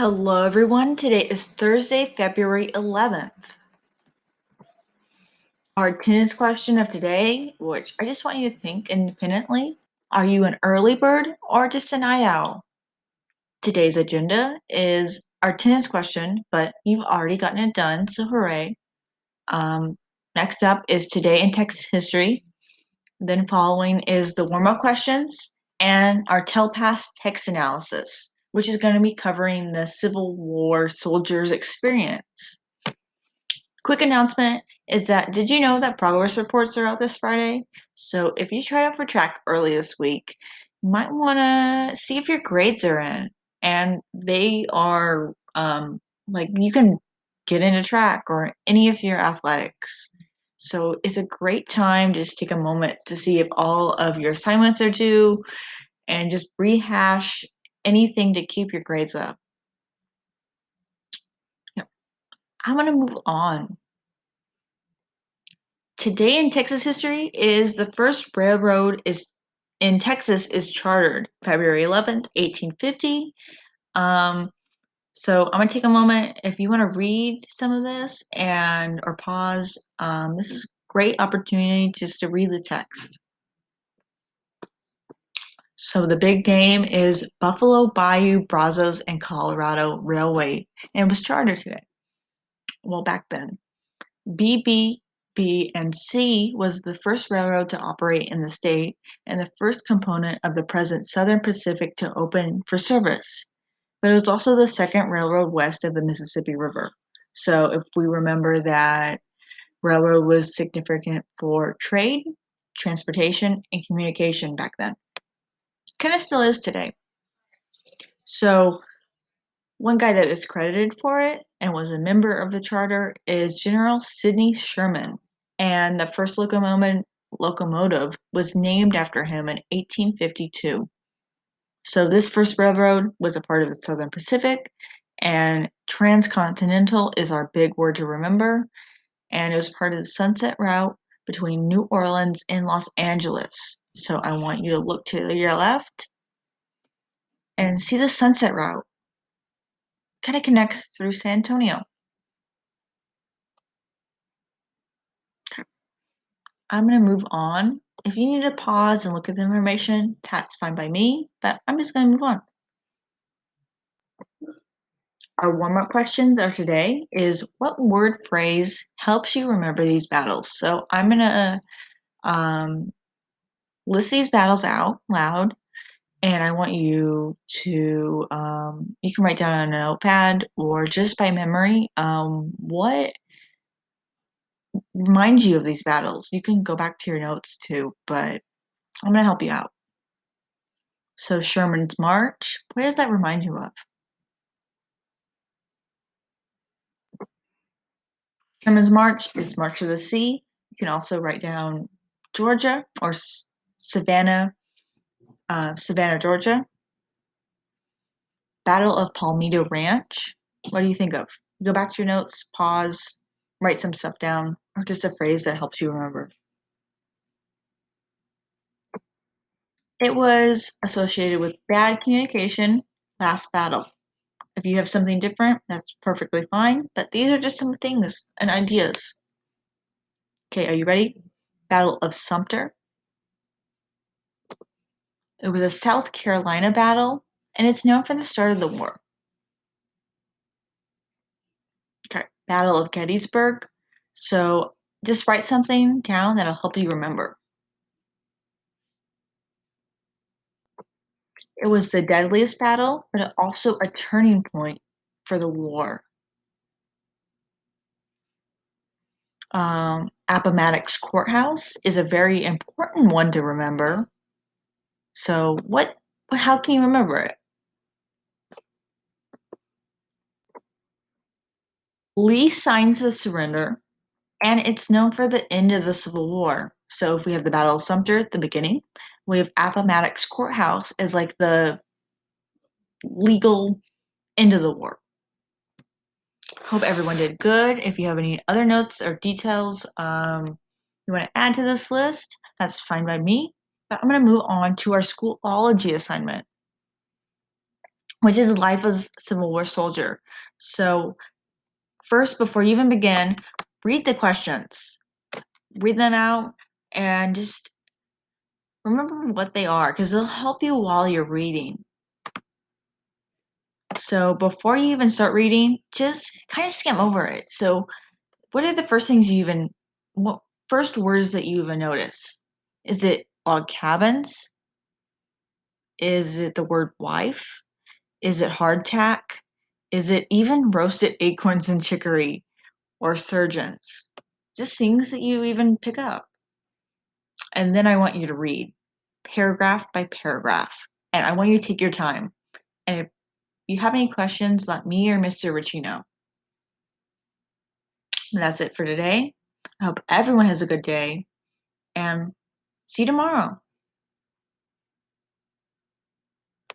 Hello, everyone. Today is Thursday, February 11th. Our attendance question of today, which I just want you to think independently. Are you an early bird or just a night owl? Today's agenda is our attendance question, but you've already gotten it done, so hooray. Next up is Today in Texas History. Then following is the warm-up questions and our Tell-Pass text analysis, which is going to be covering the Civil War soldiers' experience. Quick announcement is that did you know that progress reports are out this Friday? So if you tried out for track early this week, you might want to see if your grades are in. And they are like you can get into track or any of your athletics. So it's a great time to just take a moment to see if all of your assignments are due and just rehash anything to keep your grades up. Yep. I'm going to move on. Today in Texas history is the first railroad in Texas is chartered February 11th, 1850. So I'm gonna take a moment if you want to read some of this or pause. This is a great opportunity just to read the text. So the big name is Buffalo Bayou Brazos and Colorado Railway, and it was chartered today. Well, back then. BB, B, and C was the first railroad to operate in the state and the first component of the present Southern Pacific to open for service. But it was also the second railroad west of the Mississippi River. So if we remember that railroad was significant for trade, transportation, and communication back then. Kind of still is today. So one guy that is credited for it and was a member of the charter is General Sidney Sherman, and the first locomotive was named after him in 1852. So this first railroad was a part of the Southern Pacific, and transcontinental is our big word to remember, and it was part of the Sunset Route between New Orleans and Los Angeles. So I want you to look to your left and see the Sunset Route. Kind of connects through San Antonio. I'm going to move on. If you need to pause and look at the information, that's fine by me, but I'm just going to move on. Our warm-up questions of today is what word phrase helps you remember these battles? So I'm going to list these battles out loud, and I want you to, you can write down on a notepad or just by memory, what reminds you of these battles. You can go back to your notes too, but I'm going to help you out. So Sherman's March, what does that remind you of? Sherman's March is March of the Sea. You can also write down Georgia or Savannah, Georgia. Battle of Palmito Ranch. What do you think of? Go back to your notes, pause, write some stuff down, or just a phrase that helps you remember. It was associated with bad communication, last battle. If you have something different, that's perfectly fine, but these are just some things and ideas. Okay, are you ready? Battle of Sumter. It was a South Carolina battle, and it's known for the start of the war. Okay, Battle of Gettysburg. So just write something down that'll help you remember. It was the deadliest battle, but also a turning point for the war. Appomattox Courthouse is a very important one to remember. So how can you remember it? Lee signs the surrender, and it's known for the end of the Civil War. So if we have the Battle of Sumter at the beginning, we have Appomattox Courthouse as like the legal end of the war. Hope everyone did good. If you have any other notes or details you want to add to this list, that's fine by me. But I'm going to move on to our Schoology assignment. which is Life as a Civil War Soldier. So first, before you even begin, read the questions. Read them out and just remember what they are because they'll help you while you're reading. So before you even start reading, just kind of skim over it. So what are the first things what first words that you even notice? Is it log cabins? Is it the word wife? Is it hardtack? Is it even roasted acorns and chicory or surgeons? Just things that you even pick up. And then I want you to read paragraph by paragraph. And I want you to take your time. And if you have any questions, let me or Mr. Ritchie know. And that's it for today. I hope everyone has a good day and see you tomorrow.